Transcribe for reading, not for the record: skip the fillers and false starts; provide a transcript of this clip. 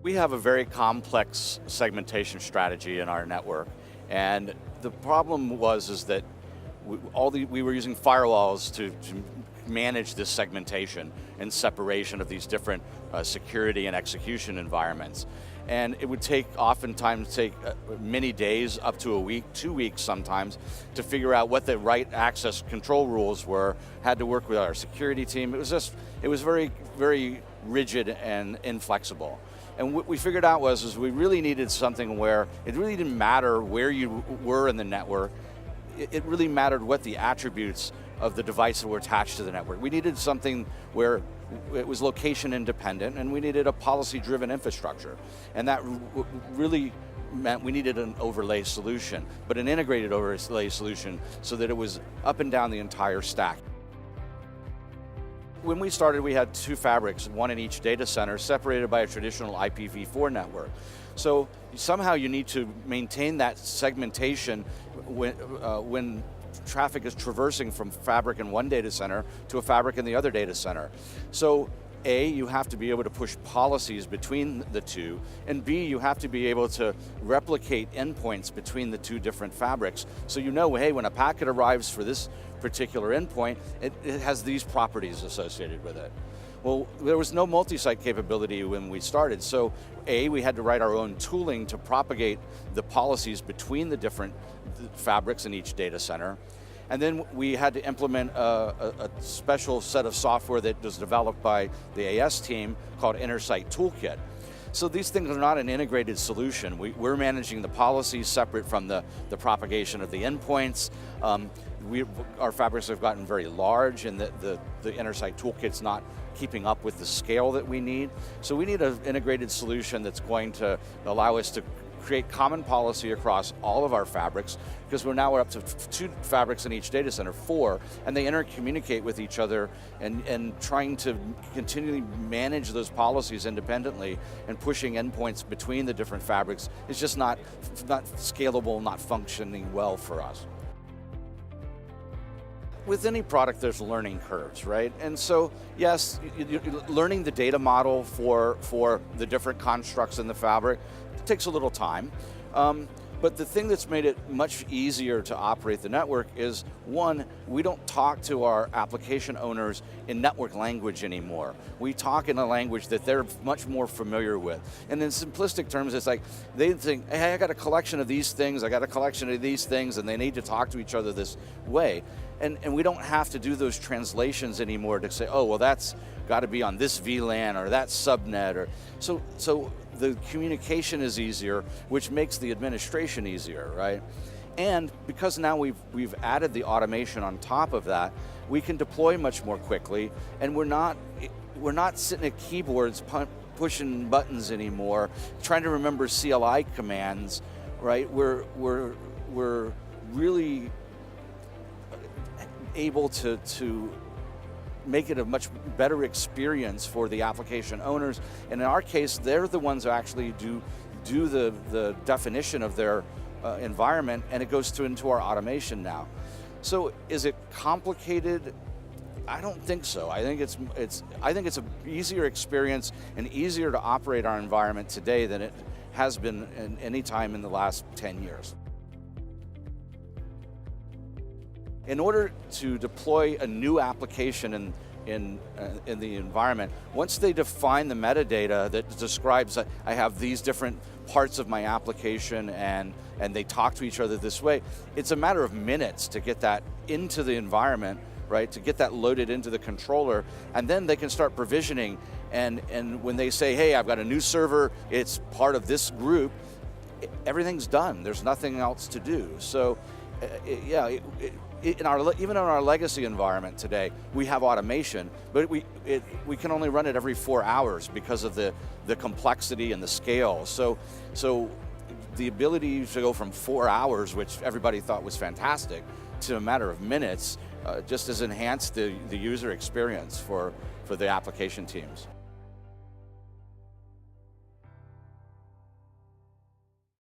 We have a very complex segmentation strategy in our network, and the problem is that we were using firewalls to manage this segmentation and separation of these different security and execution environments. And it would oftentimes take many days, up to a week, 2 weeks sometimes, to figure out what the right access control rules were. Had to work with our security team. It was very, very rigid and inflexible. And what we figured out was we really needed something where it really didn't matter where you were in the network. It really mattered what the attributes of the devices were attached to the network. We needed something where it was location independent, and we needed a policy-driven infrastructure. And that really meant we needed an overlay solution, but an integrated overlay solution so that it was up and down the entire stack. When we started, we had 2 fabrics, one in each data center, separated by a traditional IPv4 network. So somehow you need to maintain that segmentation when traffic is traversing from fabric in one data center to a fabric in the other data center. So A, you have to be able to push policies between the two, and B, you have to be able to replicate endpoints between the 2 different fabrics. So you know, hey, when a packet arrives for this particular endpoint, it has these properties associated with it. Well, there was no multi-site capability when we started, so A, we had to write our own tooling to propagate the policies between the different fabrics in each data center. And then we had to implement a special set of software that was developed by the AS team called Intuit Toolkit. So these things are not an integrated solution. We're managing the policies separate from the propagation of the endpoints. Our fabrics have gotten very large, and the Intuit Toolkit's not keeping up with the scale that we need. So we need an integrated solution that's going to allow us to create common policy across all of our fabrics, because we're up to 2 fabrics in each data center, 4, and they intercommunicate with each other, and trying to continually manage those policies independently and pushing endpoints between the different fabrics is just not scalable, not functioning well for us. With any product, there's learning curves, right? And so, yes, learning the data model for the different constructs in the fabric takes a little time. But the thing that's made it much easier to operate the network is, one, we don't talk to our application owners in network language anymore. We talk in a language that they're much more familiar with. And in simplistic terms, it's like they think, hey, I got a collection of these things, I got a collection of these things, and they need to talk to each other this way. And we don't have to do those translations anymore to say, oh, well, that's got to be on this VLAN or that subnet. Or so the communication is easier, which makes the administration easier, right? And because now we've added the automation on top of that, we can deploy much more quickly, and we're not sitting at keyboards pushing buttons anymore, trying to remember CLI commands, right? We're really able to make it a much better experience for the application owners. And in our case, they're the ones who actually do the definition of their environment, and it goes into our automation now. So is it complicated? I don't think so. I think it's an easier experience and easier to operate our environment today than it has been in any time in the last 10 years. In order to deploy a new application in the environment, once they define the metadata that describes that I have these different parts of my application and they talk to each other this way, it's a matter of minutes to get that into the environment, right? To get that loaded into the controller, and then they can start provisioning. And when they say, hey, I've got a new server, it's part of this group, everything's done. There's nothing else to do. So, yeah. Even in our legacy environment today, we have automation, but we can only run it every 4 hours because of the complexity and the scale. So the ability to go from 4 hours, which everybody thought was fantastic, to a matter of minutes, just has enhanced the user experience for the application teams.